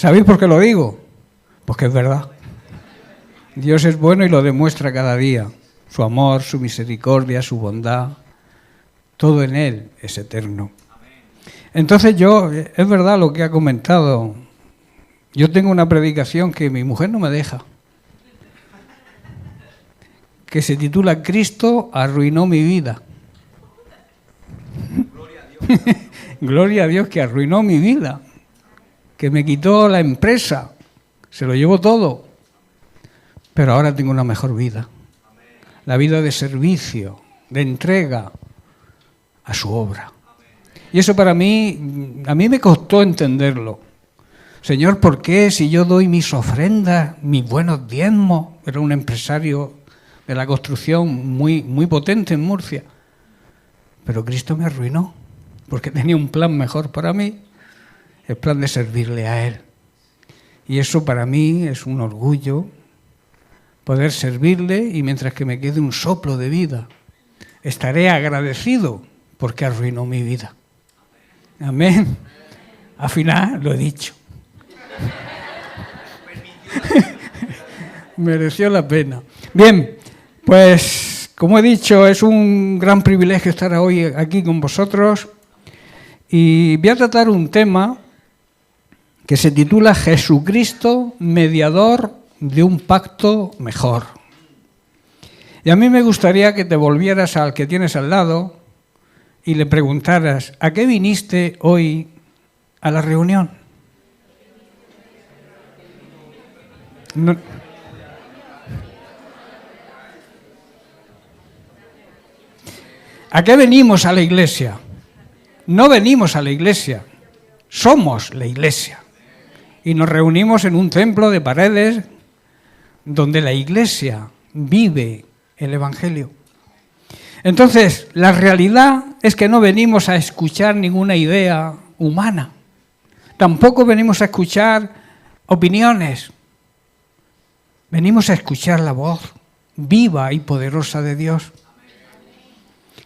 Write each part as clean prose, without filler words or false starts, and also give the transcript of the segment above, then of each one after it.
¿Sabéis por qué lo digo? Porque es verdad. Dios es bueno y lo demuestra cada día. Su amor, su misericordia, su bondad, todo en Él es eterno. Entonces es verdad lo que ha comentado. Yo tengo una predicación que mi mujer no me deja, que se titula Cristo arruinó mi vida. Gloria a Dios. Gloria a Dios que arruinó mi vida, que me quitó la empresa, se lo llevó todo, pero ahora tengo una mejor vida. La vida de servicio, de entrega a su obra. Y eso para mí, a mí me costó entenderlo. Señor, ¿por qué si yo doy mis ofrendas, mis buenos diezmos? Era un empresario de la construcción muy potente en Murcia. Pero Cristo me arruinó, porque tenía un plan mejor para mí, el plan de servirle a Él. Y eso para mí es un orgullo, poder servirle, y mientras que me quede un soplo de vida, estaré agradecido porque arruinó mi vida. Amén. Al final lo he dicho. Mereció la pena. Bien, pues como he dicho, es un gran privilegio estar hoy aquí con vosotros y voy a tratar un tema que se titula Jesucristo, mediador de un pacto mejor. Y a mí me gustaría que te volvieras al que tienes al lado y le preguntaras, ¿a qué viniste hoy a la reunión? No. ¿A qué venimos a la iglesia? No venimos a la iglesia, somos la iglesia. Y nos reunimos en un templo de paredes donde la iglesia vive el Evangelio. Entonces, la realidad es que no venimos a escuchar ninguna idea humana. Tampoco venimos a escuchar opiniones. Venimos a escuchar la voz viva y poderosa de Dios,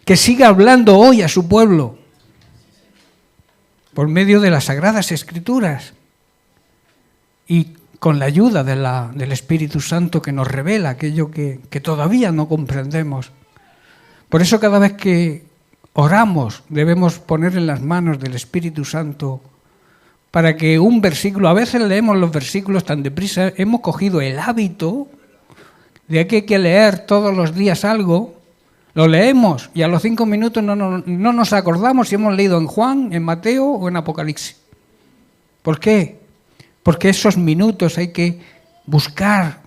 que sigue hablando hoy a su pueblo por medio de las Sagradas Escrituras y con la ayuda del Espíritu Santo que nos revela aquello que todavía no comprendemos. Por eso cada vez que oramos debemos poner en las manos del Espíritu Santo para que un versículo, a veces leemos los versículos tan deprisa, hemos cogido el hábito de que hay que leer todos los días algo, lo leemos y a los 5 minutos no nos acordamos si hemos leído en Juan, en Mateo o en Apocalipsis. ¿Por qué? Porque esos minutos hay que buscar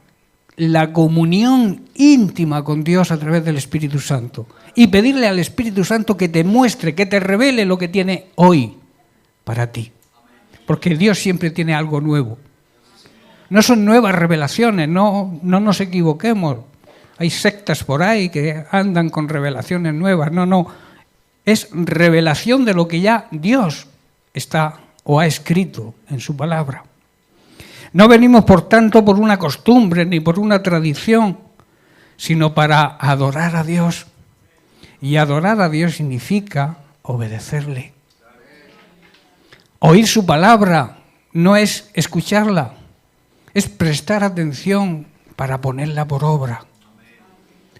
la comunión íntima con Dios a través del Espíritu Santo y pedirle al Espíritu Santo que te muestre, que te revele lo que tiene hoy para ti. Porque Dios siempre tiene algo nuevo. No son nuevas revelaciones, no nos equivoquemos. Hay sectas por ahí que andan con revelaciones nuevas. No. Es revelación de lo que ya Dios está o ha escrito en su palabra. No venimos, por tanto, por una costumbre ni por una tradición, sino para adorar a Dios. Y adorar a Dios significa obedecerle. Oír su palabra no es escucharla, es prestar atención para ponerla por obra.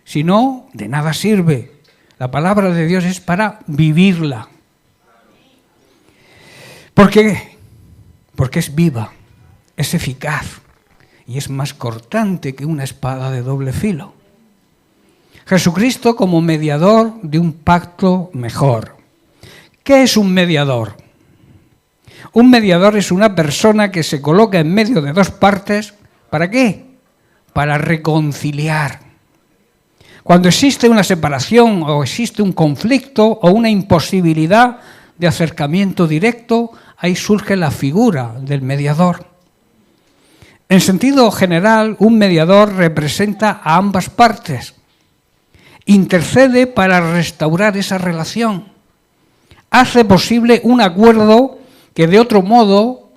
Si no, de nada sirve. La palabra de Dios es para vivirla. ¿Por qué? Porque es viva, es eficaz y es más cortante que una espada de doble filo. Jesucristo como mediador de un pacto mejor. ¿Qué es un mediador? Un mediador es una persona que se coloca en medio de dos partes. ¿Para qué? Para reconciliar. Cuando existe una separación o existe un conflicto o una imposibilidad de acercamiento directo, ahí surge la figura del mediador. En sentido general, un mediador representa a ambas partes. Intercede para restaurar esa relación. Hace posible un acuerdo que de otro modo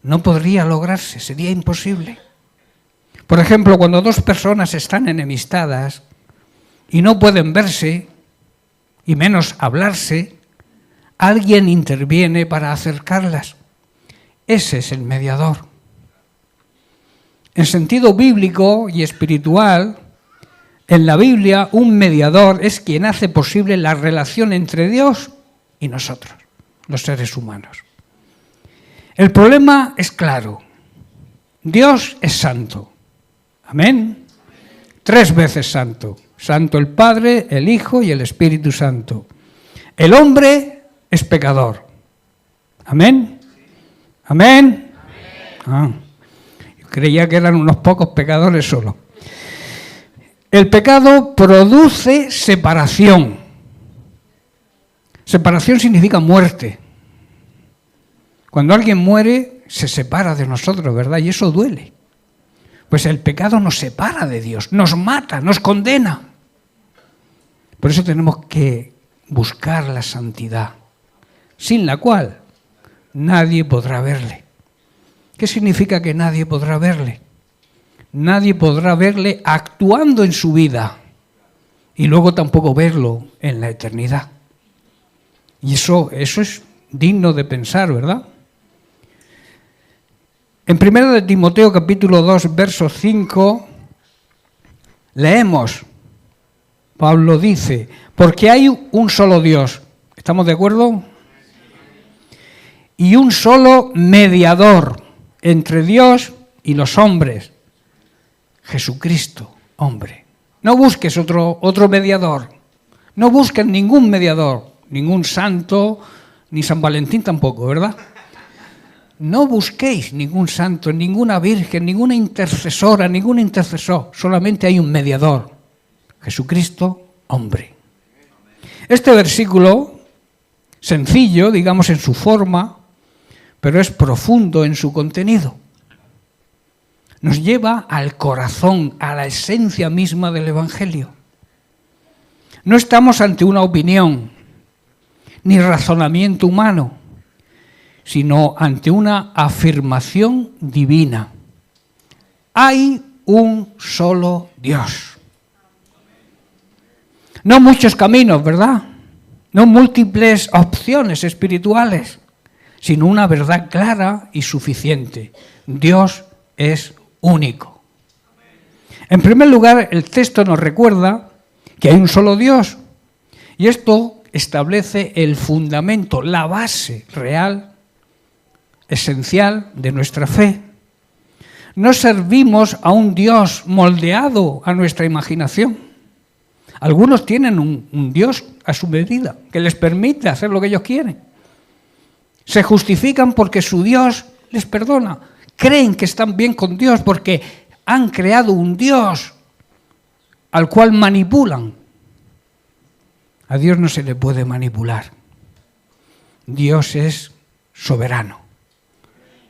no podría lograrse, sería imposible. Por ejemplo, cuando dos personas están enemistadas y no pueden verse, y menos hablarse, alguien interviene para acercarlas. Ese es el mediador. En sentido bíblico y espiritual, en la Biblia un mediador es quien hace posible la relación entre Dios y nosotros, los seres humanos. El problema es claro. Dios es santo. Amén. 3 veces santo. Santo el Padre, el Hijo y el Espíritu Santo. El hombre es pecador. Amén. Amén. Yo creía que eran unos pocos pecadores solo. El pecado produce separación. Separación significa muerte. Cuando alguien muere, se separa de nosotros, ¿verdad? Y eso duele. Pues el pecado nos separa de Dios, nos mata, nos condena. Por eso tenemos que buscar la santidad, sin la cual nadie podrá verle. ¿Qué significa que nadie podrá verle? Nadie podrá verle actuando en su vida y luego tampoco verlo en la eternidad. Y eso es digno de pensar, ¿verdad? En 1 Timoteo capítulo 2, verso 5, leemos, Pablo dice, porque hay un solo Dios, ¿estamos de acuerdo? Y un solo mediador entre Dios y los hombres, Jesucristo, hombre. No busques otro mediador, no busques ningún mediador, ningún santo, ni San Valentín tampoco, ¿verdad? No busquéis ningún santo, ninguna virgen, ninguna intercesora, ningún intercesor. Solamente hay un mediador, Jesucristo, hombre. Este versículo, sencillo, digamos, en su forma, pero es profundo en su contenido. Nos lleva al corazón, a la esencia misma del Evangelio. No estamos ante una opinión, ni razonamiento humano, sino ante una afirmación divina. Hay un solo Dios. No muchos caminos, ¿verdad? No múltiples opciones espirituales, sino una verdad clara y suficiente. Dios es único. En primer lugar, el texto nos recuerda que hay un solo Dios, y esto establece el fundamento, la base real, esencial de nuestra fe. No servimos a un Dios moldeado a nuestra imaginación. Algunos tienen un Dios a su medida, que les permite hacer lo que ellos quieren. Se justifican porque su Dios les perdona. Creen que están bien con Dios porque han creado un Dios al cual manipulan. A Dios no se le puede manipular. Dios es soberano.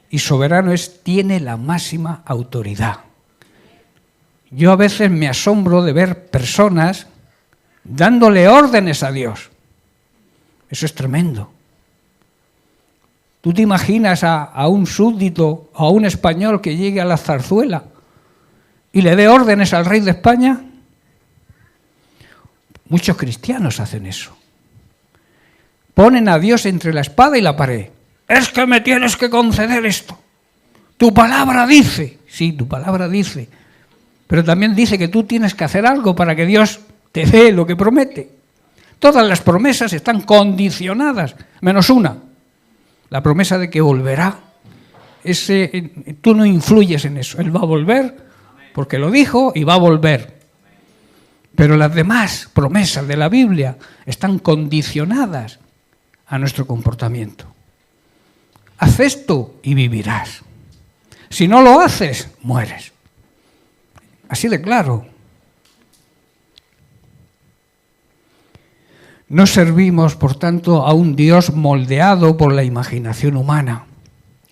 Y soberano tiene la máxima autoridad. Yo a veces me asombro de ver personas dándole órdenes a Dios. Eso es tremendo. ¿Tú te imaginas a un súbdito o a un español que llegue a la zarzuela y le dé órdenes al rey de España? Muchos cristianos hacen eso. Ponen a Dios entre la espada y la pared. Es que me tienes que conceder esto. Tu palabra dice. Sí, tu palabra dice. Pero también dice que tú tienes que hacer algo para que Dios te dé lo que promete. Todas las promesas están condicionadas, menos una. La promesa de que volverá. Tú no influyes en eso. Él va a volver porque lo dijo y va a volver. Pero las demás promesas de la Biblia están condicionadas a nuestro comportamiento. Haz esto y vivirás. Si no lo haces, mueres. Así de claro. No servimos, por tanto, a un Dios moldeado por la imaginación humana,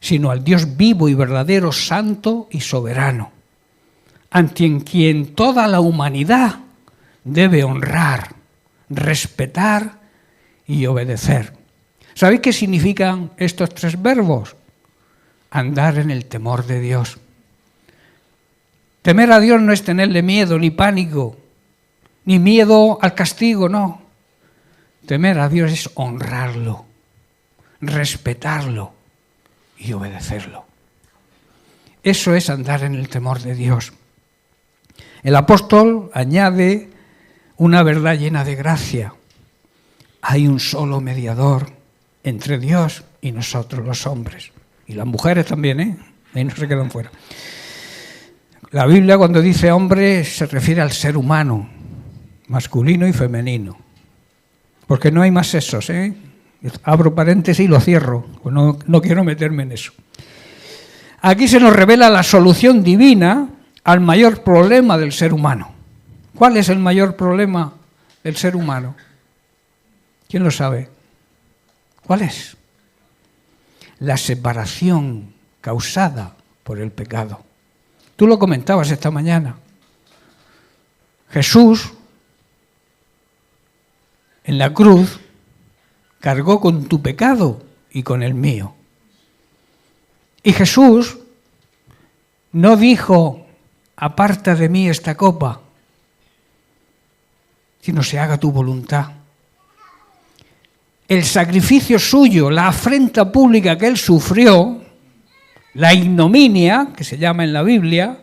sino al Dios vivo y verdadero, santo y soberano, ante quien toda la humanidad debe honrar, respetar y obedecer. ¿Sabéis qué significan estos 3 verbos? Andar en el temor de Dios. Temer a Dios no es tenerle miedo ni pánico, ni miedo al castigo, no. Temer a Dios es honrarlo, respetarlo y obedecerlo. Eso es andar en el temor de Dios. El apóstol añade una verdad llena de gracia. Hay un solo mediador entre Dios y nosotros los hombres. Y las mujeres también, ¿eh? Ahí no se quedan fuera. La Biblia cuando dice hombre se refiere al ser humano, masculino y femenino. Porque no hay más sexos, ¿eh? Abro paréntesis y lo cierro, pues no quiero meterme en eso. Aquí se nos revela la solución divina al mayor problema del ser humano. ¿Cuál es el mayor problema del ser humano? ¿Quién lo sabe? ¿Cuál es? La separación causada por el pecado. Tú lo comentabas esta mañana. Jesús, en la cruz, cargó con tu pecado y con el mío. Y Jesús no dijo, aparta de mí esta copa, sino se haga tu voluntad. El sacrificio suyo, la afrenta pública que él sufrió, la ignominia, que se llama en la Biblia,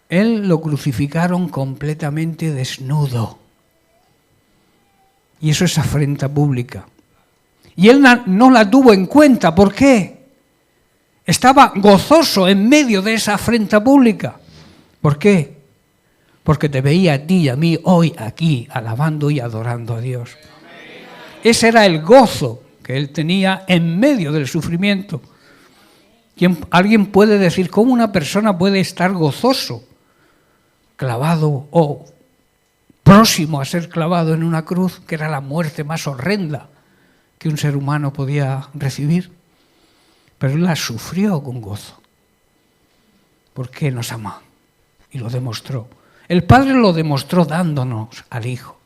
él lo crucificaron completamente desnudo. Y eso es afrenta pública. Y él no la tuvo en cuenta. ¿Por qué? Estaba gozoso en medio de esa afrenta pública. ¿Por qué? Porque te veía a ti y a mí hoy aquí, alabando y adorando a Dios. Ese era el gozo que él tenía en medio del sufrimiento. ¿Alguien puede decir cómo una persona puede estar gozoso, clavado o próximo a ser clavado en una cruz, que era la muerte más horrenda que un ser humano podía recibir? Pero él la sufrió con gozo, porque nos ama y lo demostró. El Padre lo demostró dándonos al Hijo.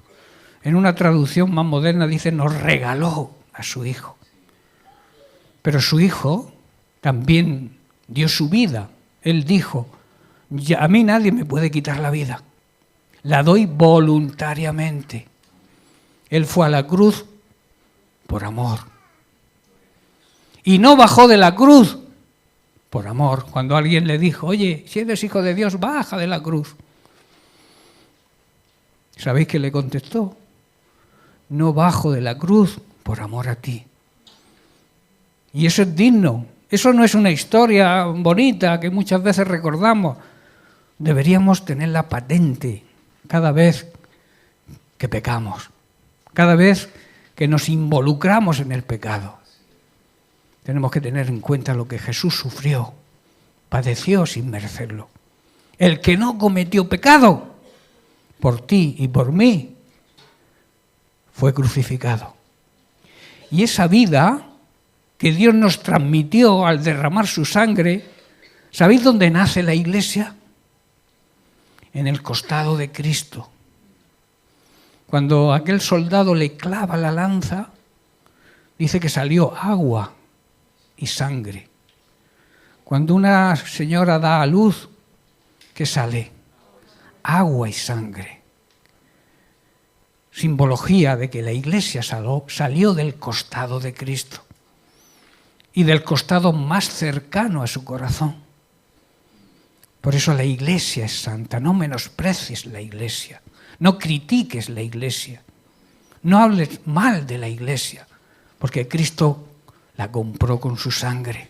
En una traducción más moderna dice, nos regaló a su Hijo. Pero su Hijo también dio su vida. Él dijo, a mí nadie me puede quitar la vida. La doy voluntariamente. Él fue a la cruz por amor. Y no bajó de la cruz por amor. Cuando alguien le dijo, oye, si eres hijo de Dios, baja de la cruz. ¿Sabéis qué le contestó? No bajo de la cruz por amor a ti. Y eso es digno. Eso no es una historia bonita que muchas veces recordamos. Deberíamos tenerla patente cada vez que pecamos, cada vez que nos involucramos en el pecado. Tenemos que tener en cuenta lo que Jesús sufrió, padeció sin merecerlo. El que no cometió pecado, por ti y por mí, fue crucificado. Y esa vida que Dios nos transmitió al derramar su sangre, ¿sabéis dónde nace la Iglesia? En el costado de Cristo. Cuando aquel soldado le clava la lanza, dice que salió agua y sangre. Cuando una señora da a luz, ¿qué sale? Agua y sangre. Simbología de que la Iglesia salió del costado de Cristo y del costado más cercano a su corazón. Por eso la Iglesia es santa. No menosprecies la Iglesia, no critiques la Iglesia, no hables mal de la Iglesia, porque Cristo la compró con su sangre.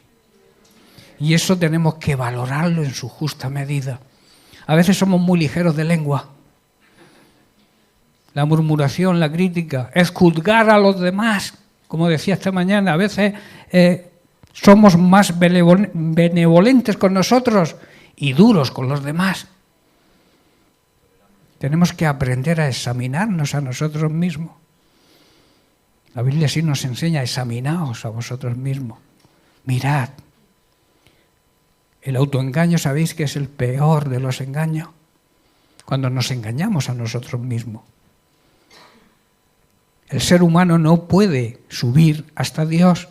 Y eso tenemos que valorarlo en su justa medida. A veces somos muy ligeros de lengua. La murmuración, la crítica, es juzgar a los demás. Como decía esta mañana, a veces somos más benevolentes con nosotros y duros con los demás. Tenemos que aprender a examinarnos a nosotros mismos. La Biblia sí nos enseña, examinaos a vosotros mismos. Mirad. El autoengaño, ¿sabéis que es el peor de los engaños? Cuando nos engañamos a nosotros mismos. El ser humano no puede subir hasta Dios.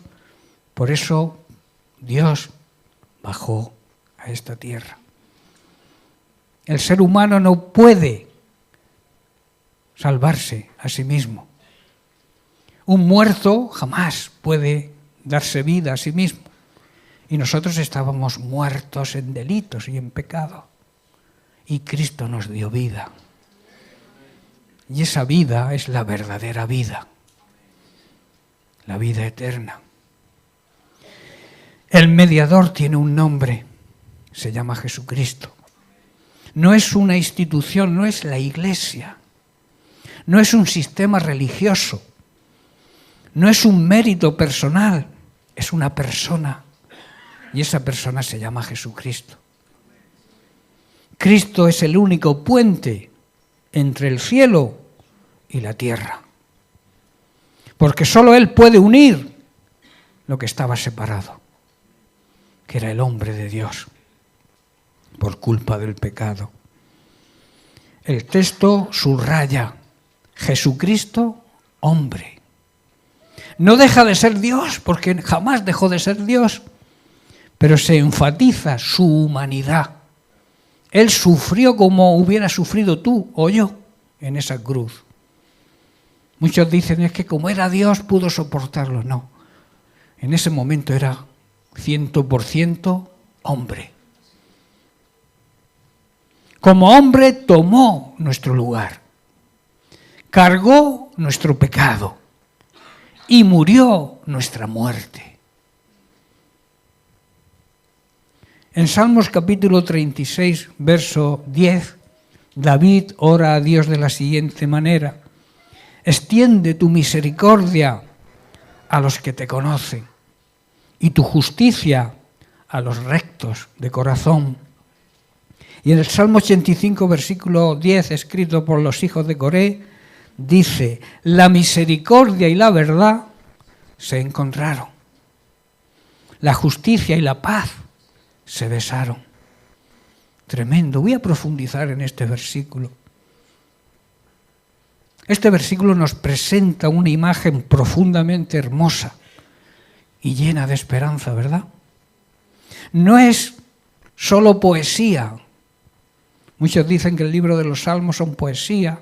Por eso Dios bajó a esta tierra. El ser humano no puede salvarse a sí mismo. Un muerto jamás puede darse vida a sí mismo. Y nosotros estábamos muertos en delitos y en pecado. Y Cristo nos dio vida. Y esa vida es la verdadera vida. La vida eterna. El mediador tiene un nombre. Se llama Jesucristo. No es una institución, no es la Iglesia. No es un sistema religioso. No es un mérito personal. Es una persona. Y esa persona se llama Jesucristo. Cristo es el único puente entre el cielo y la tierra. Porque solo Él puede unir lo que estaba separado, que era el hombre de Dios, por culpa del pecado. El texto subraya, Jesucristo, hombre. No deja de ser Dios, porque jamás dejó de ser Dios, pero se enfatiza su humanidad. Él sufrió como hubiera sufrido tú o yo en esa cruz. Muchos dicen, es que como era Dios pudo soportarlo. No, en ese momento era 100% hombre. Como hombre tomó nuestro lugar, cargó nuestro pecado y murió nuestra muerte. En Salmos capítulo 36, verso 10, David ora a Dios de la siguiente manera: extiende tu misericordia a los que te conocen y tu justicia a los rectos de corazón. Y en el Salmo 85, versículo 10, escrito por los hijos de Coré, dice: la misericordia y la verdad se encontraron. La justicia y la paz se besaron. Tremendo. Voy a profundizar en este versículo. Este versículo nos presenta una imagen profundamente hermosa y llena de esperanza, ¿verdad? No es solo poesía. Muchos dicen que el libro de los Salmos son poesía,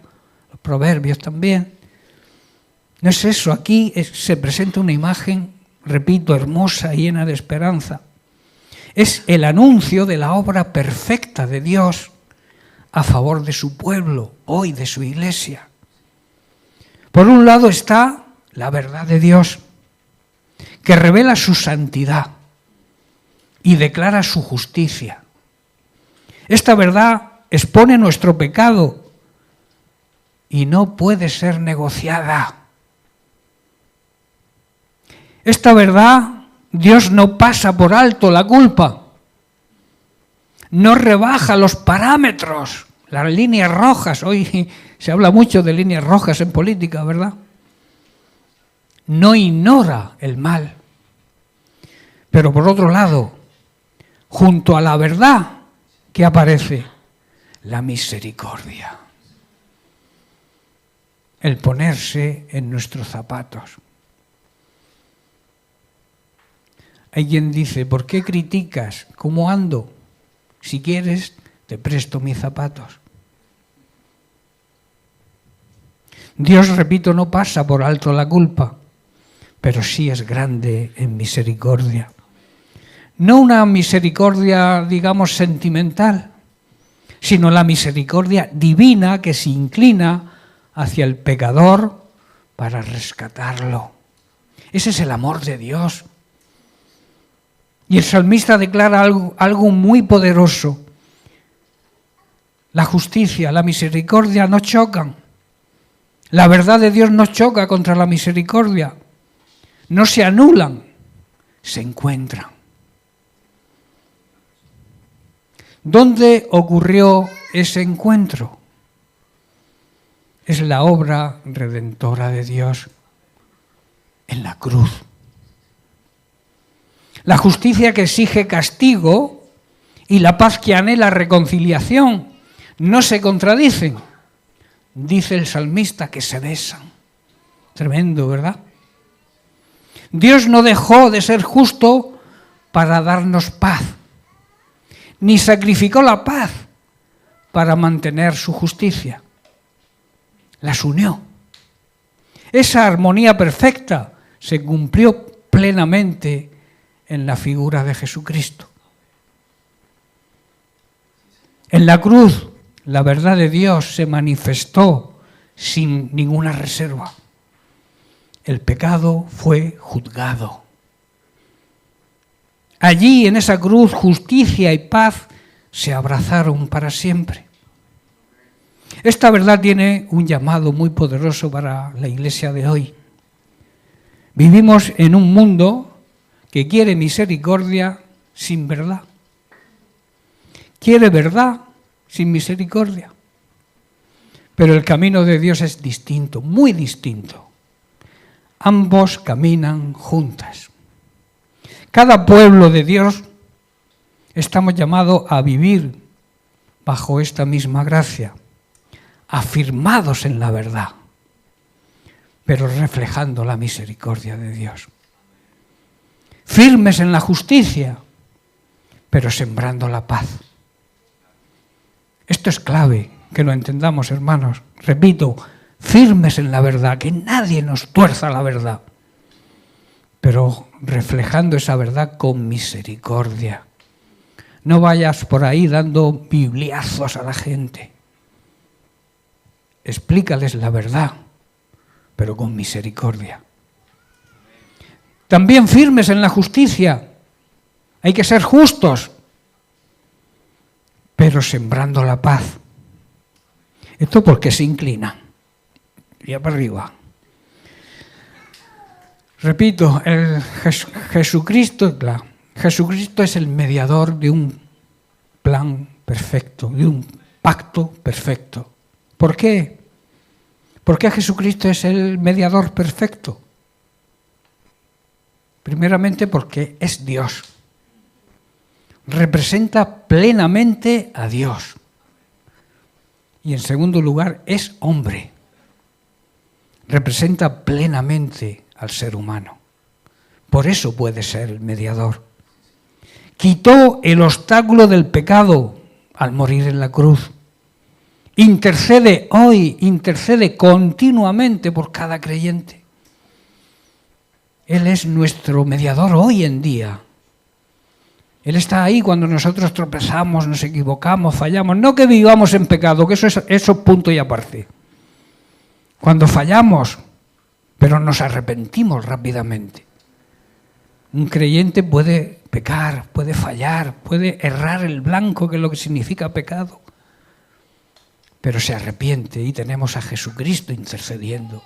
los proverbios también. No es eso. Aquí se presenta una imagen, repito, hermosa y llena de esperanza. Es el anuncio de la obra perfecta de Dios a favor de su pueblo, hoy de su iglesia. Por un lado está la verdad de Dios, que revela su santidad y declara su justicia. Esta verdad expone nuestro pecado y no puede ser negociada. Esta verdad, Dios no pasa por alto la culpa, no rebaja los parámetros, las líneas rojas. Hoy se habla mucho de líneas rojas en política, ¿verdad? No ignora el mal. Pero por otro lado, junto a la verdad que aparece, la misericordia. El ponerse en nuestros zapatos. Hay quien dice, ¿por qué criticas? ¿Cómo ando? Si quieres, te presto mis zapatos. Dios, repito, no pasa por alto la culpa, pero sí es grande en misericordia. No una misericordia, digamos, sentimental, sino la misericordia divina que se inclina hacia el pecador para rescatarlo. Ese es el amor de Dios. Y el salmista declara algo muy poderoso. La justicia, la misericordia no chocan. La verdad de Dios no choca contra la misericordia. No se anulan, se encuentran. ¿Dónde ocurrió ese encuentro? Es la obra redentora de Dios en la cruz. La justicia que exige castigo y la paz que anhela reconciliación no se contradicen. Dice el salmista que se besan. Tremendo, ¿verdad? Dios no dejó de ser justo para darnos paz, ni sacrificó la paz para mantener su justicia. Las unió. Esa armonía perfecta se cumplió plenamente en la figura de Jesucristo. En la cruz, la verdad de Dios se manifestó sin ninguna reserva. El pecado fue juzgado. Allí, en esa cruz, justicia y paz se abrazaron para siempre. Esta verdad tiene un llamado muy poderoso para la Iglesia de hoy. Vivimos en un mundo que quiere misericordia sin verdad. Quiere verdad sin misericordia. Pero el camino de Dios es distinto, muy distinto. Ambos caminan juntas. Cada pueblo de Dios estamos llamados a vivir bajo esta misma gracia, afirmados en la verdad, pero reflejando la misericordia de Dios. Firmes en la justicia, pero sembrando la paz. Esto es clave, que lo entendamos, hermanos. Repito, firmes en la verdad, que nadie nos tuerza la verdad, pero reflejando esa verdad con misericordia. No vayas por ahí dando bibliazos a la gente. Explícales la verdad, pero con misericordia. También firmes en la justicia. Hay que ser justos, pero sembrando la paz. ¿Esto por qué se inclina? Ya para arriba. Repito, Jesucristo es el mediador de un plan perfecto, de un pacto perfecto. ¿Por qué? ¿Por qué Jesucristo es el mediador perfecto? Primeramente porque es Dios. Representa plenamente a Dios. Y en segundo lugar, es hombre. Representa plenamente al ser humano. Por eso puede ser el mediador. Quitó el obstáculo del pecado al morir en la cruz. Intercede hoy, intercede continuamente por cada creyente. Él es nuestro mediador hoy en día. Él está ahí cuando nosotros tropezamos, nos equivocamos, fallamos. No que vivamos en pecado, que eso es punto y aparte. Cuando fallamos, pero nos arrepentimos rápidamente. Un creyente puede pecar, puede fallar, puede errar el blanco, que es lo que significa pecado. Pero se arrepiente y tenemos a Jesucristo intercediendo.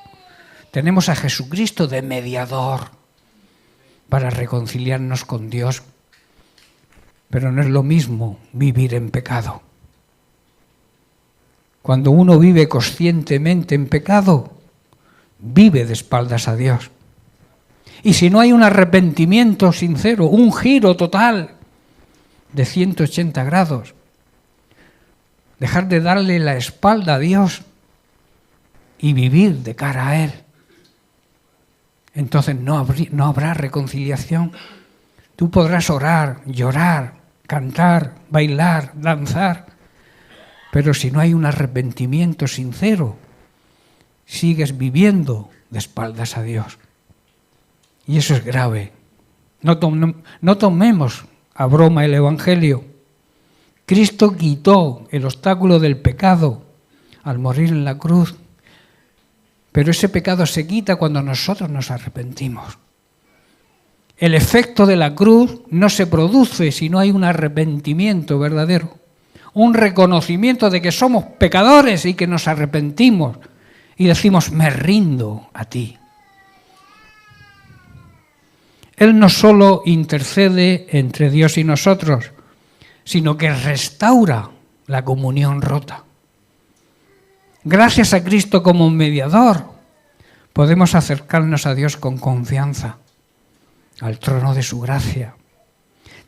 Tenemos a Jesucristo de mediador para reconciliarnos con Dios. Pero no es lo mismo vivir en pecado. Cuando uno vive conscientemente en pecado, vive de espaldas a Dios. Y si no hay un arrepentimiento sincero, un giro total de 180 grados, dejar de darle la espalda a Dios y vivir de cara a Él, entonces no habrá reconciliación. Tú podrás orar, llorar, cantar, bailar, danzar, pero si no hay un arrepentimiento sincero, sigues viviendo de espaldas a Dios. Y eso es grave. No tomemos a broma el Evangelio. Cristo quitó el obstáculo del pecado al morir en la cruz, pero ese pecado se quita cuando nosotros nos arrepentimos. El efecto de la cruz no se produce si no hay un arrepentimiento verdadero, un reconocimiento de que somos pecadores y que nos arrepentimos y decimos, me rindo a ti. Él no solo intercede entre Dios y nosotros, sino que restaura la comunión rota. Gracias a Cristo como mediador, podemos acercarnos a Dios con confianza, al trono de su gracia.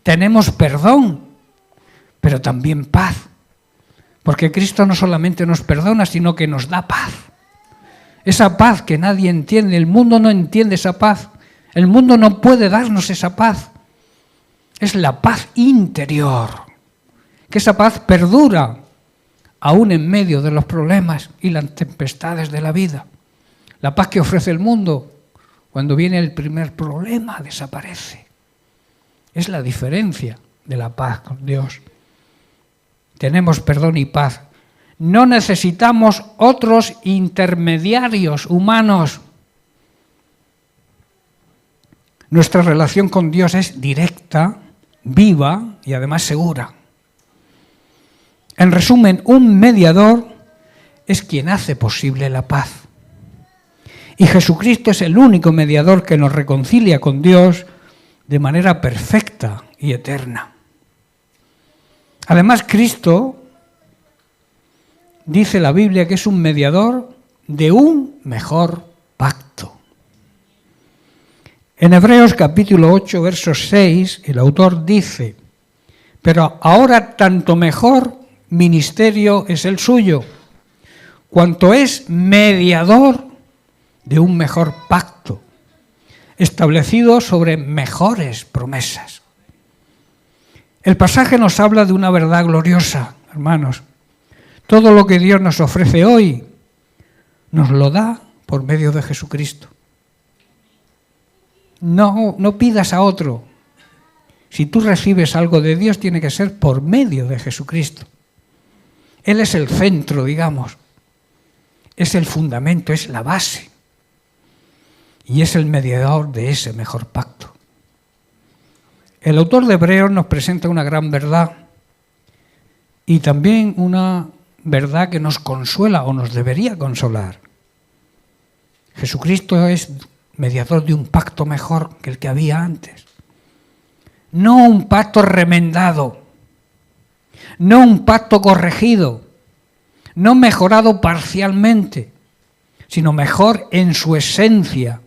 Tenemos perdón, pero también paz, porque Cristo no solamente nos perdona, sino que nos da paz. Esa paz que nadie entiende, el mundo no entiende esa paz, el mundo no puede darnos esa paz. Es la paz interior, que esa paz perdura aún en medio de los problemas y las tempestades de la vida. La paz que ofrece el mundo, cuando viene el primer problema, desaparece. Es la diferencia de la paz con Dios. Tenemos perdón y paz. No necesitamos otros intermediarios humanos. Nuestra relación con Dios es directa, viva y además segura. En resumen, un mediador es quien hace posible la paz. Y Jesucristo es el único mediador que nos reconcilia con Dios de manera perfecta y eterna. Además, Cristo, dice la Biblia, que es un mediador de un mejor pacto. En Hebreos capítulo 8, verso 6, el autor dice: pero ahora tanto mejor ministerio es el suyo, cuanto es mediador de un mejor pacto, establecido sobre mejores promesas. El pasaje nos habla de una verdad gloriosa, hermanos. Todo lo que Dios nos ofrece hoy nos lo da por medio de Jesucristo. No pidas a otro. Si tú recibes algo de Dios, tiene que ser por medio de Jesucristo. Él es el centro, digamos. Es el fundamento, es la base. Y es el mediador de ese mejor pacto. El autor de Hebreos nos presenta una gran verdad y también una verdad que nos consuela o nos debería consolar. Jesucristo es mediador de un pacto mejor que el que había antes. No un pacto remendado, no un pacto corregido, no mejorado parcialmente, sino mejor en su esencia,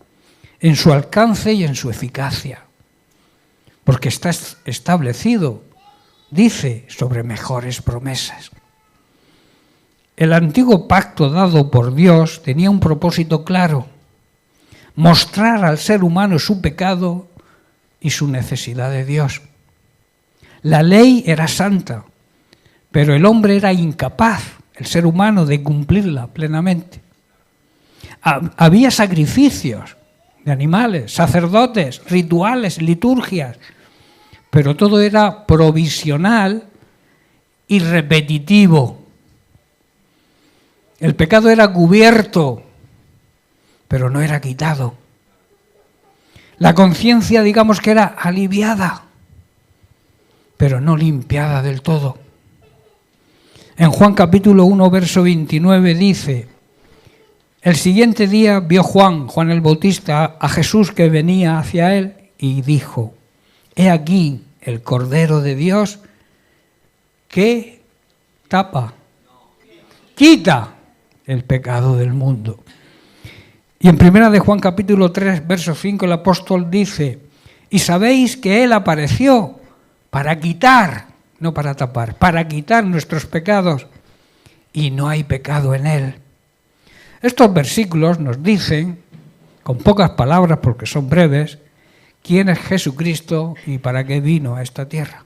en su alcance y en su eficacia. Porque está establecido, dice, sobre mejores promesas. El antiguo pacto dado por Dios tenía un propósito claro: mostrar al ser humano su pecado y su necesidad de Dios. La ley era santa, pero el hombre era incapaz, el ser humano, de cumplirla plenamente. Había sacrificios de animales, sacerdotes, rituales, liturgias, pero todo era provisional y repetitivo. El pecado era cubierto, pero no era quitado. La conciencia, digamos que era aliviada, pero no limpiada del todo. En Juan capítulo 1, verso 29 dice: el siguiente día vio Juan el Bautista, a Jesús que venía hacia él y dijo: he aquí el Cordero de Dios que quita el pecado del mundo. Y en primera de Juan capítulo 3, verso 5, el apóstol dice: y sabéis que Él apareció para quitar, no para tapar, para quitar nuestros pecados, y no hay pecado en Él. Estos versículos nos dicen, con pocas palabras porque son breves, quién es Jesucristo y para qué vino a esta tierra.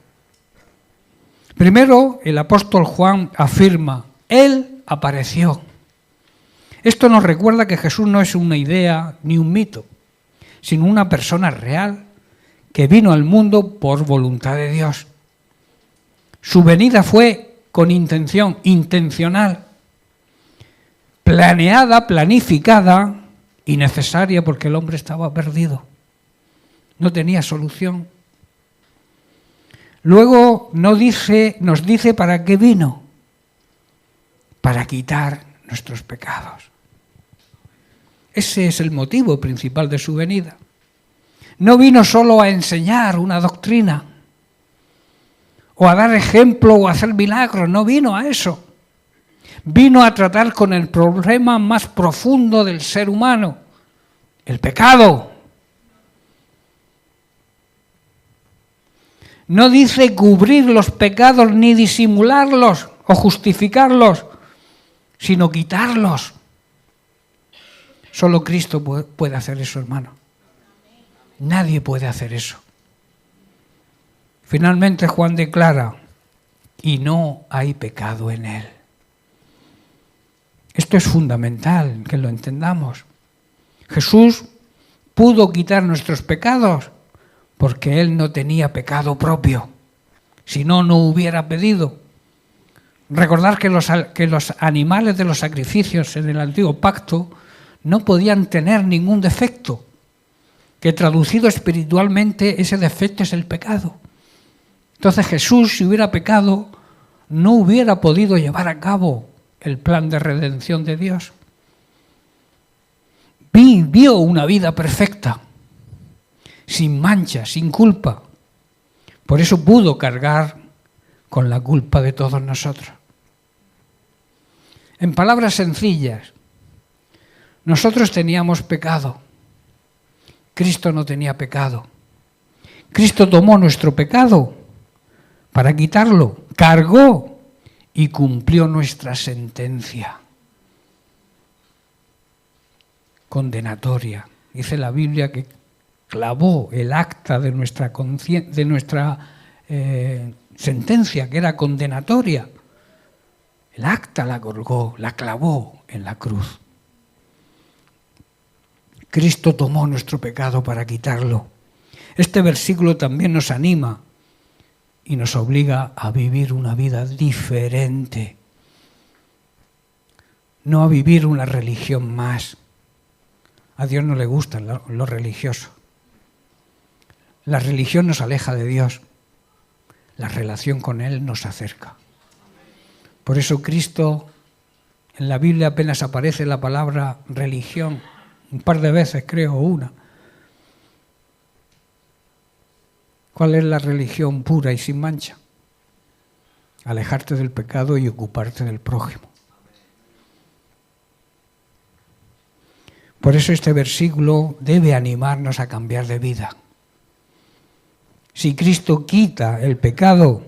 Primero, el apóstol Juan afirma: Él apareció. Esto nos recuerda que Jesús no es una idea ni un mito, sino una persona real que vino al mundo por voluntad de Dios. Su venida fue con intención, intencional, planeada, planificada y necesaria, porque el hombre estaba perdido. No tenía solución. Luego nos dice para qué vino: para quitar nuestros pecados. Ese es el motivo principal de su venida. No vino solo a enseñar una doctrina o a dar ejemplo o a hacer milagros, no vino a eso. Vino a tratar con el problema más profundo del ser humano: el pecado. No dice cubrir los pecados ni disimularlos o justificarlos, sino quitarlos. Solo Cristo puede hacer eso, hermano. Nadie puede hacer eso. Finalmente Juan declara: y no hay pecado en Él. Esto es fundamental, que lo entendamos. Jesús pudo quitar nuestros pecados porque Él no tenía pecado propio. Si no, no hubiera pedido. Recordar que los animales de los sacrificios en el antiguo pacto no podían tener ningún defecto, que traducido espiritualmente ese defecto es el pecado. Entonces Jesús, si hubiera pecado, no hubiera podido llevar a cabo el plan de redención de Dios. Vivió una vida perfecta, sin mancha, sin culpa. Por eso pudo cargar con la culpa de todos nosotros. En palabras sencillas, nosotros teníamos pecado. Cristo no tenía pecado. Cristo tomó nuestro pecado para quitarlo, cargó y cumplió nuestra sentencia condenatoria. Dice la Biblia que clavó el acta de nuestra sentencia, que era condenatoria. El acta la colgó, la clavó en la cruz. Cristo tomó nuestro pecado para quitarlo. Este versículo también nos anima y nos obliga a vivir una vida diferente. No a vivir una religión más. A Dios no le gusta lo religioso. La religión nos aleja de Dios. La relación con Él nos acerca. Por eso Cristo, en la Biblia apenas aparece la palabra religión, un par de veces creo, una. ¿Cuál es la religión pura y sin mancha? Alejarte del pecado y ocuparte del prójimo. Por eso este versículo debe animarnos a cambiar de vida. Si Cristo quita el pecado,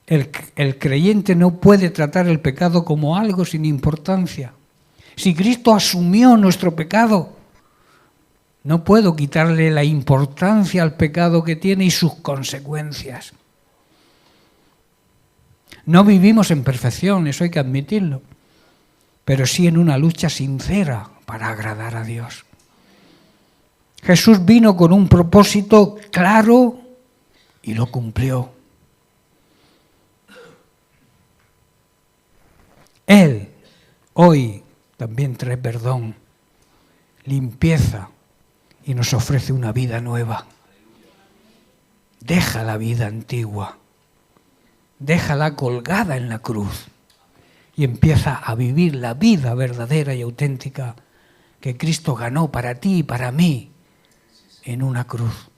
el creyente no puede tratar el pecado como algo sin importancia. Si Cristo asumió nuestro pecado, no puedo quitarle la importancia al pecado que tiene y sus consecuencias. No vivimos en perfección, eso hay que admitirlo, pero sí en una lucha sincera para agradar a Dios. Jesús vino con un propósito claro y lo cumplió. Él hoy también trae perdón, limpieza y nos ofrece una vida nueva. Deja la vida antigua, déjala colgada en la cruz y empieza a vivir la vida verdadera y auténtica que Cristo ganó para ti y para mí en una cruz.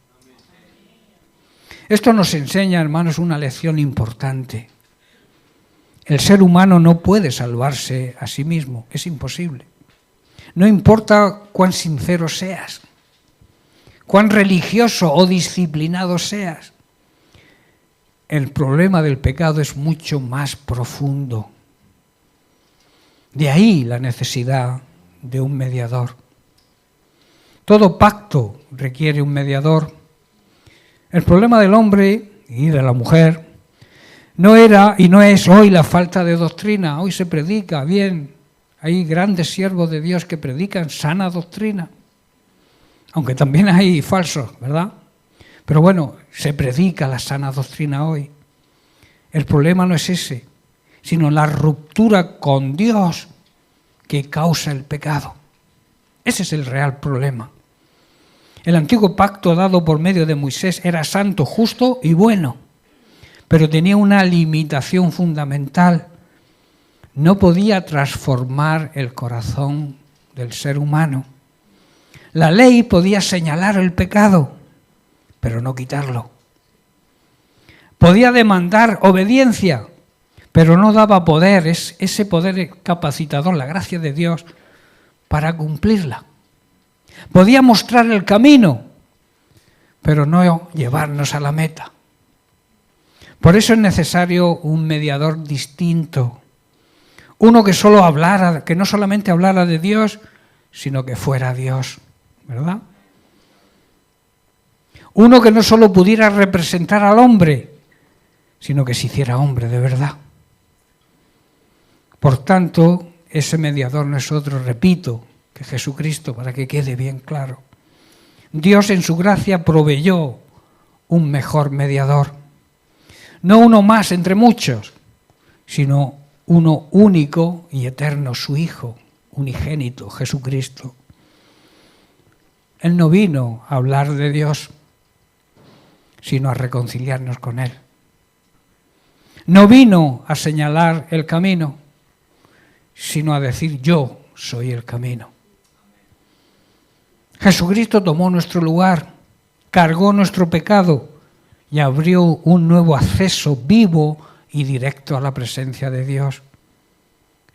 Esto nos enseña, hermanos, una lección importante. El ser humano no puede salvarse a sí mismo, es imposible. No importa cuán sincero seas, cuán religioso o disciplinado seas. El problema del pecado es mucho más profundo. De ahí la necesidad de un mediador. Todo pacto requiere un mediador. El problema del hombre y de la mujer no era y no es hoy la falta de doctrina. Hoy se predica bien. Hay grandes siervos de Dios que predican sana doctrina. Aunque también hay falsos, ¿verdad? Pero bueno, se predica la sana doctrina hoy. El problema no es ese, sino la ruptura con Dios que causa el pecado. Ese es el real problema. El antiguo pacto dado por medio de Moisés era santo, justo y bueno, pero tenía una limitación fundamental. No podía transformar el corazón del ser humano. La ley podía señalar el pecado, pero no quitarlo. Podía demandar obediencia, pero no daba poder, ese poder capacitador, la gracia de Dios, para cumplirla. Podía mostrar el camino, pero no llevarnos a la meta. Por eso es necesario un mediador distinto, uno que no solamente hablara de Dios, sino que fuera Dios, ¿verdad? Uno que no solo pudiera representar al hombre, sino que se hiciera hombre de verdad. Por tanto, ese mediador no es otro, repito, que Jesucristo, para que quede bien claro. Dios en su gracia proveyó un mejor mediador. No uno más entre muchos, sino uno único y eterno, su Hijo unigénito, Jesucristo. Él no vino a hablar de Dios, sino a reconciliarnos con Él. No vino a señalar el camino, sino a decir yo soy el camino. Jesucristo tomó nuestro lugar, cargó nuestro pecado y abrió un nuevo acceso vivo y directo a la presencia de Dios.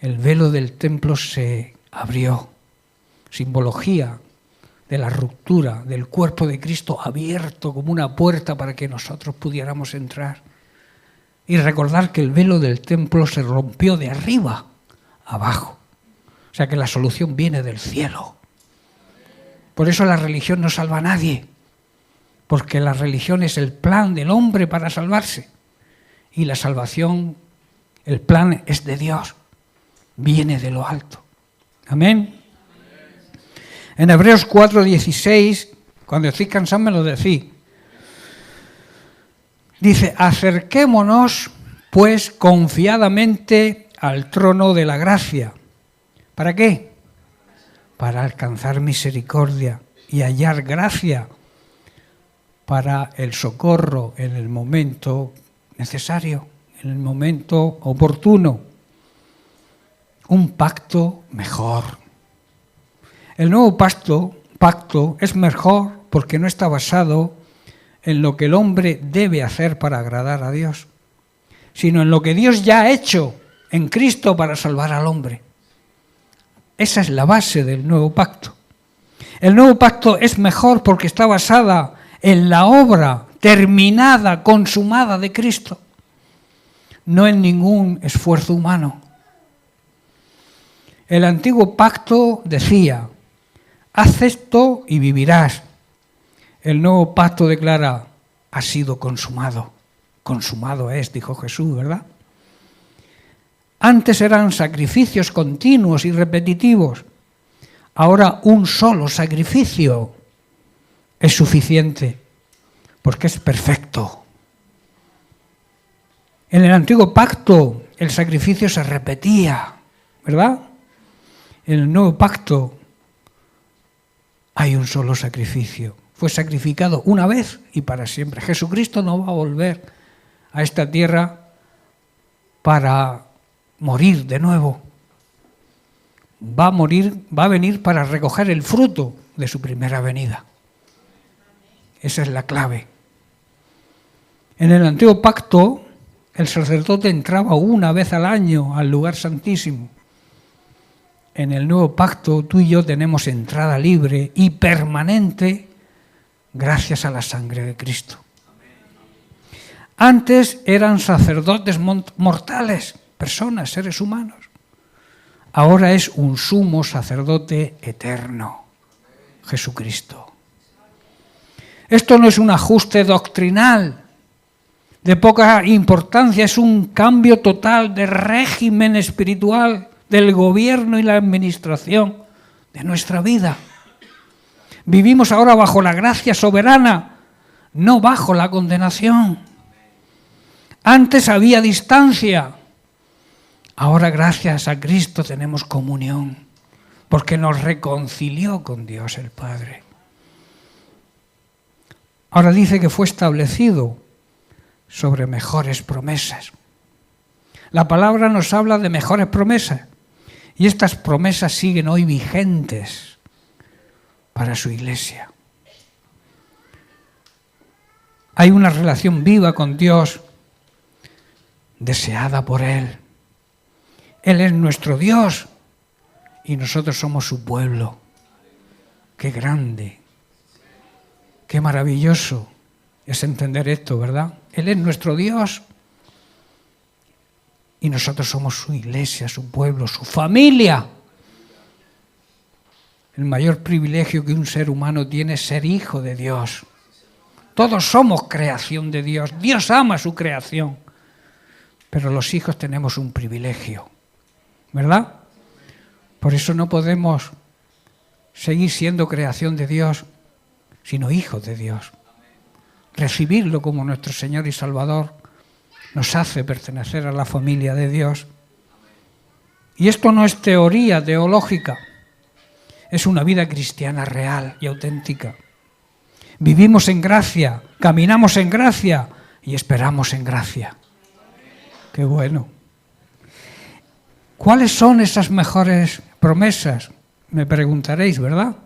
El velo del templo se abrió, simbología de la ruptura del cuerpo de Cristo abierto como una puerta para que nosotros pudiéramos entrar. Y recordar que el velo del templo se rompió de arriba abajo. O sea que la solución viene del cielo. Por eso la religión no salva a nadie, porque la religión es el plan del hombre para salvarse. Y la salvación, el plan es de Dios, viene de lo alto. Amén. En Hebreos 4:16, cuando estéis cansados me lo decís. Dice, acerquémonos pues confiadamente al trono de la gracia. ¿Para qué? Para alcanzar misericordia y hallar gracia para el socorro en el momento necesario, en el momento oportuno. Un pacto mejor. El nuevo pacto es mejor porque no está basado en lo que el hombre debe hacer para agradar a Dios, sino en lo que Dios ya ha hecho en Cristo para salvar al hombre. Esa es la base del nuevo pacto. El nuevo pacto es mejor porque está basada en la obra terminada, consumada de Cristo, no en ningún esfuerzo humano. El antiguo pacto decía, haz esto y vivirás. El nuevo pacto declara, ha sido consumado. Consumado es, dijo Jesús, ¿verdad? Antes eran sacrificios continuos y repetitivos. Ahora un solo sacrificio es suficiente, porque es perfecto. En el antiguo pacto el sacrificio se repetía, ¿verdad? En el nuevo pacto hay un solo sacrificio. Fue sacrificado una vez y para siempre. Jesucristo no va a volver a esta tierra para morir de nuevo. Va a venir para recoger el fruto de su primera venida. Esa es la clave. En el antiguo pacto, el sacerdote entraba una vez al año al lugar santísimo. En el nuevo pacto, tú y yo tenemos entrada libre y permanente gracias a la sangre de Cristo. Antes eran sacerdotes mortales, personas, seres humanos. Ahora es un sumo sacerdote eterno, Jesucristo. Esto no es un ajuste doctrinal de poca importancia, es un cambio total de régimen espiritual del gobierno y la administración de nuestra vida. Vivimos ahora bajo la gracia soberana, no bajo la condenación. Antes había distancia. Ahora, gracias a Cristo, tenemos comunión, porque nos reconcilió con Dios el Padre. Ahora dice que fue establecido sobre mejores promesas. La palabra nos habla de mejores promesas, y estas promesas siguen hoy vigentes para su iglesia. Hay una relación viva con Dios, deseada por Él. Él es nuestro Dios y nosotros somos su pueblo. Qué grande, qué maravilloso es entender esto, ¿verdad? Él es nuestro Dios y nosotros somos su iglesia, su pueblo, su familia. El mayor privilegio que un ser humano tiene es ser hijo de Dios. Todos somos creación de Dios. Dios ama su creación. Pero los hijos tenemos un privilegio, ¿verdad? Por eso no podemos seguir siendo creación de Dios, sino hijos de Dios. recibirlo como nuestro Señor y Salvador, nos hace pertenecer a la familia de Dios. Y esto no es teoría teológica, es una vida cristiana real y auténtica. Vivimos en gracia, caminamos en gracia y esperamos en gracia. ¡Qué bueno! ¿Cuáles son esas mejores promesas? Me preguntaréis, ¿verdad?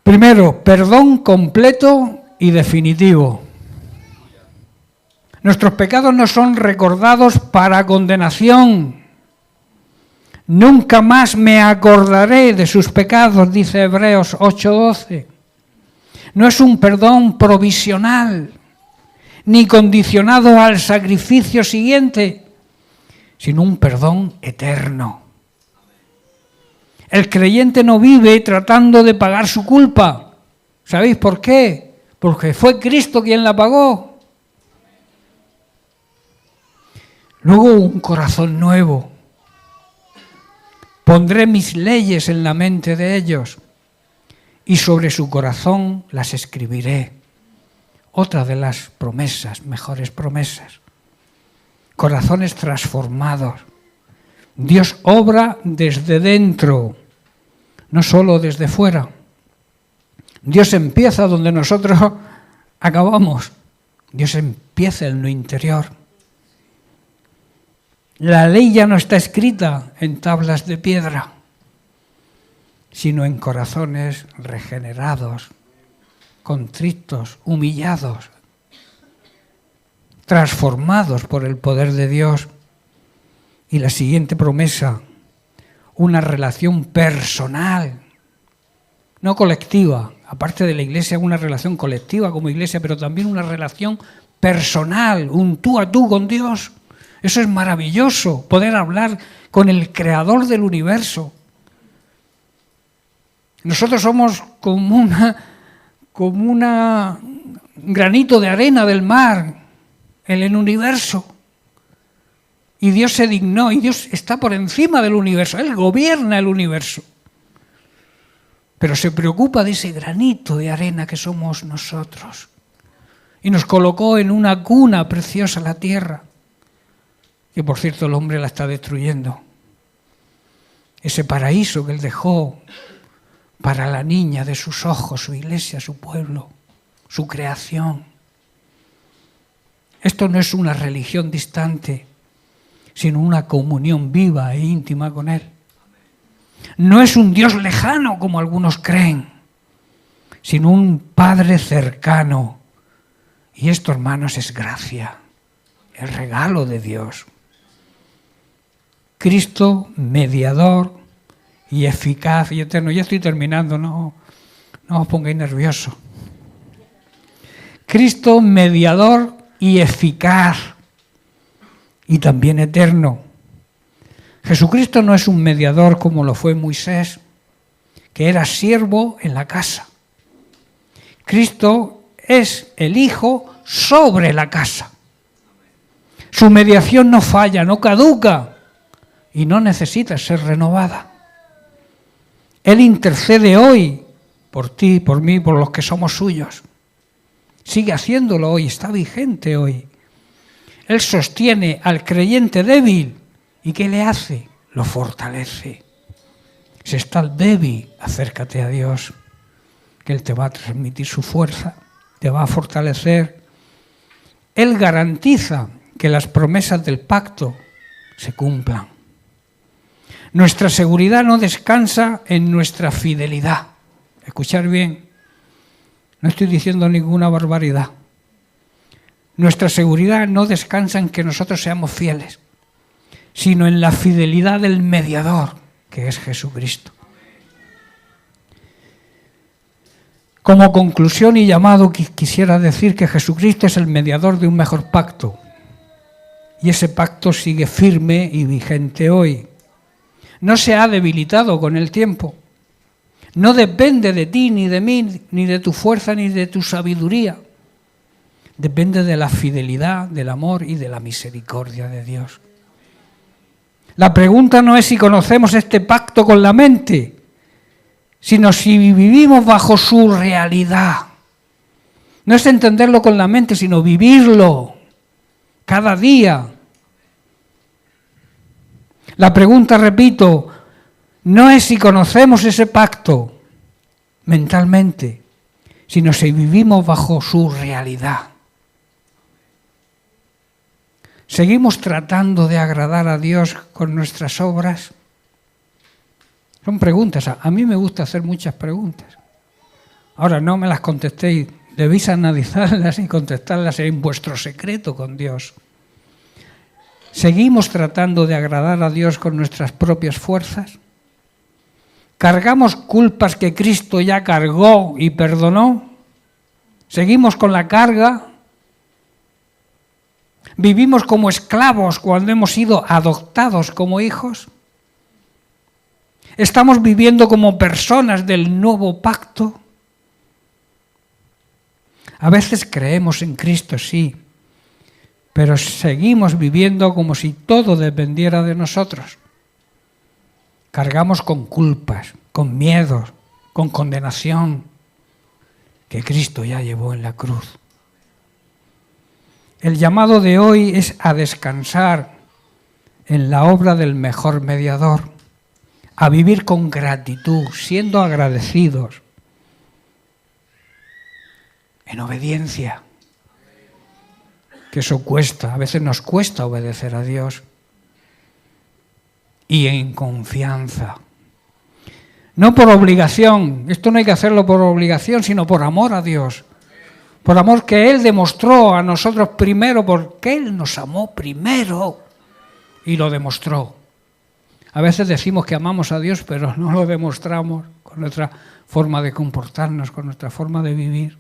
Primero, perdón completo y definitivo. Nuestros pecados no son recordados para condenación. Nunca más me acordaré de sus pecados, dice Hebreos 8:12. No es un perdón provisional, ni condicionado al sacrificio siguiente, sino un perdón eterno. El creyente no vive tratando de pagar su culpa. ¿Sabéis por qué? Porque fue Cristo quien la pagó. Luego un corazón nuevo. Pondré mis leyes en la mente de ellos y sobre su corazón las escribiré. Otra de las promesas, mejores promesas. Corazones transformados. Dios obra desde dentro, no solo desde fuera. Dios empieza donde nosotros acabamos. Dios empieza en lo interior. La ley ya no está escrita en tablas de piedra, sino en corazones regenerados, contritos, humillados, transformados por el poder de Dios. Y la siguiente promesa, una relación personal, no colectiva. Aparte de la iglesia, una relación colectiva como iglesia, pero también una relación personal, un tú a tú con Dios. Eso es maravilloso, poder hablar con el creador del universo. Nosotros somos como un granito de arena del mar en el universo. Y Dios se dignó, y Dios está por encima del universo, Él gobierna el universo. Pero se preocupa de ese granito de arena que somos nosotros. Y nos colocó en una cuna preciosa, la tierra, que por cierto el hombre la está destruyendo. Ese paraíso que Él dejó para la niña de sus ojos, su iglesia, su pueblo, su creación. Esto no es una religión distante, sino una comunión viva e íntima con Él. No es un Dios lejano, como algunos creen, sino un Padre cercano. Y esto, hermanos, es gracia, el regalo de Dios. Cristo, mediador y eficaz y eterno. Ya estoy terminando, no os pongáis nerviosos. Cristo, mediador y eficaz y también eterno. Jesucristo no es un mediador como lo fue Moisés, que era siervo en la casa. Cristo es el Hijo sobre la casa. Su mediación no falla, no caduca y no necesita ser renovada. Él intercede hoy por ti, por mí, por los que somos suyos. Sigue haciéndolo hoy, está vigente hoy. Él sostiene al creyente débil. ¿Y qué le hace? Lo fortalece. Si estás débil, acércate a Dios, que Él te va a transmitir su fuerza, te va a fortalecer. Él garantiza que las promesas del pacto se cumplan. Nuestra seguridad no descansa en nuestra fidelidad. Escuchar bien, no estoy diciendo ninguna barbaridad. Nuestra seguridad no descansa en que nosotros seamos fieles, sino en la fidelidad del mediador, que es Jesucristo. Como conclusión y llamado, quisiera decir que Jesucristo es el mediador de un mejor pacto. Y ese pacto sigue firme y vigente hoy. No se ha debilitado con el tiempo. No depende de ti, ni de mí, ni de tu fuerza, ni de tu sabiduría. Depende de la fidelidad, del amor y de la misericordia de Dios. La pregunta no es si conocemos este pacto con la mente, sino si vivimos bajo su realidad. No es entenderlo con la mente, sino vivirlo cada día. La pregunta, repito, no es si conocemos ese pacto mentalmente, sino si vivimos bajo su realidad. ¿Seguimos tratando de agradar a Dios con nuestras obras? Son preguntas. A mí me gusta hacer muchas preguntas. Ahora no me las contestéis. Debéis analizarlas y contestarlas en vuestro secreto con Dios. ¿Seguimos tratando de agradar a Dios con nuestras propias fuerzas? ¿Cargamos culpas que Cristo ya cargó y perdonó? ¿Seguimos con la carga? ¿Vivimos como esclavos cuando hemos sido adoptados como hijos? ¿Estamos viviendo como personas del nuevo pacto? A veces creemos en Cristo, sí, pero seguimos viviendo como si todo dependiera de nosotros. Cargamos con culpas, con miedos, con condenación que Cristo ya llevó en la cruz. El llamado de hoy es a descansar en la obra del mejor mediador, a vivir con gratitud, siendo agradecidos, en obediencia, que eso cuesta, a veces nos cuesta obedecer a Dios, y en confianza. No por obligación, esto no hay que hacerlo por obligación, sino por amor a Dios. Por amor que Él demostró a nosotros primero, porque Él nos amó primero y lo demostró. A veces decimos que amamos a Dios, pero no lo demostramos con nuestra forma de comportarnos, con nuestra forma de vivir.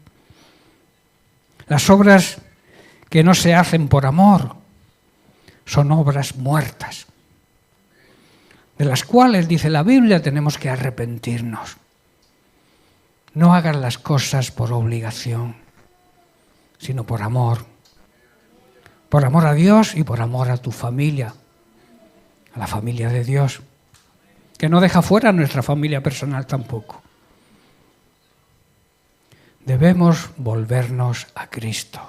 Las obras que no se hacen por amor son obras muertas, de las cuales, dice la Biblia, tenemos que arrepentirnos. No hagas las cosas por obligación, sino por amor. Por amor a Dios y por amor a tu familia, a la familia de Dios, que no deja fuera a nuestra familia personal tampoco. Debemos volvernos a Cristo,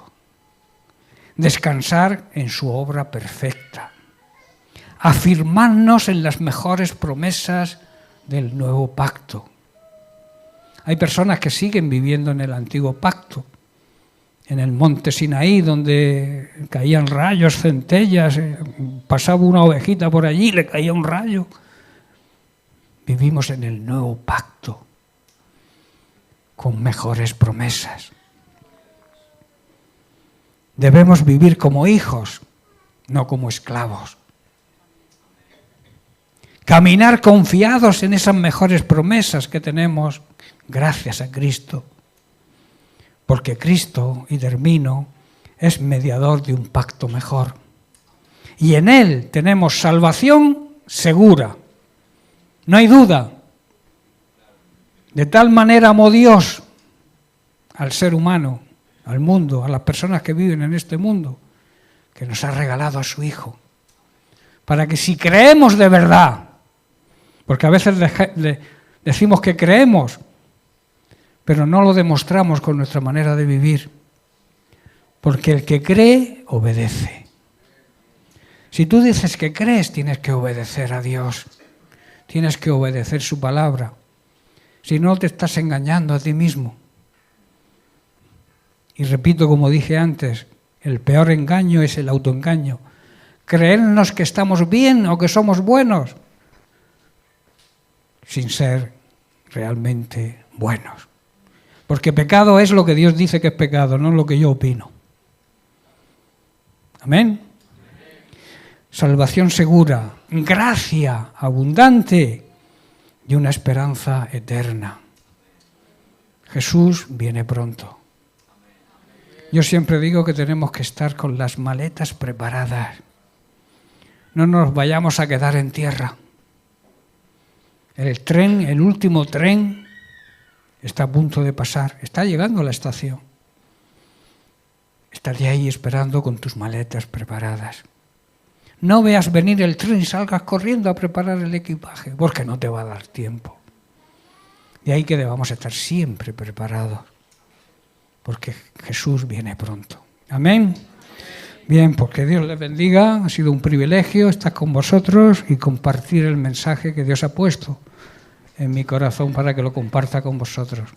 descansar en su obra perfecta, afirmarnos en las mejores promesas del nuevo pacto. Hay personas que siguen viviendo en el antiguo pacto, en el monte Sinaí, donde caían rayos, centellas, pasaba una ovejita por allí, le caía un rayo. Vivimos en el nuevo pacto, con mejores promesas. Debemos vivir como hijos, no como esclavos. Caminar confiados en esas mejores promesas que tenemos gracias a Cristo. Porque Cristo, y termino, es mediador de un pacto mejor. Y en Él tenemos salvación segura. No hay duda. De tal manera amó Dios al ser humano, al mundo, a las personas que viven en este mundo, que nos ha regalado a su Hijo. Para que si creemos de verdad, porque a veces decimos que creemos, pero no lo demostramos con nuestra manera de vivir. Porque el que cree, obedece. Si tú dices que crees, tienes que obedecer a Dios. Tienes que obedecer su palabra. Si no, te estás engañando a ti mismo. Y repito, como dije antes, el peor engaño es el autoengaño. Creernos que estamos bien o que somos buenos, sin ser realmente buenos. Porque pecado es lo que Dios dice que es pecado, no lo que yo opino. Amén. Salvación segura, gracia abundante y una esperanza eterna. Jesús viene pronto. Yo siempre digo que tenemos que estar con las maletas preparadas. No nos vayamos a quedar en tierra. El tren, el último tren, está a punto de pasar. Está llegando a la estación. Estaré ahí esperando con tus maletas preparadas. No veas venir el tren y salgas corriendo a preparar el equipaje, porque no te va a dar tiempo. De ahí que debamos estar siempre preparados, porque Jesús viene pronto. Amén. Bien, pues que Dios les bendiga. Ha sido un privilegio estar con vosotros y compartir el mensaje que Dios ha puesto en mi corazón para que lo comparta con vosotros.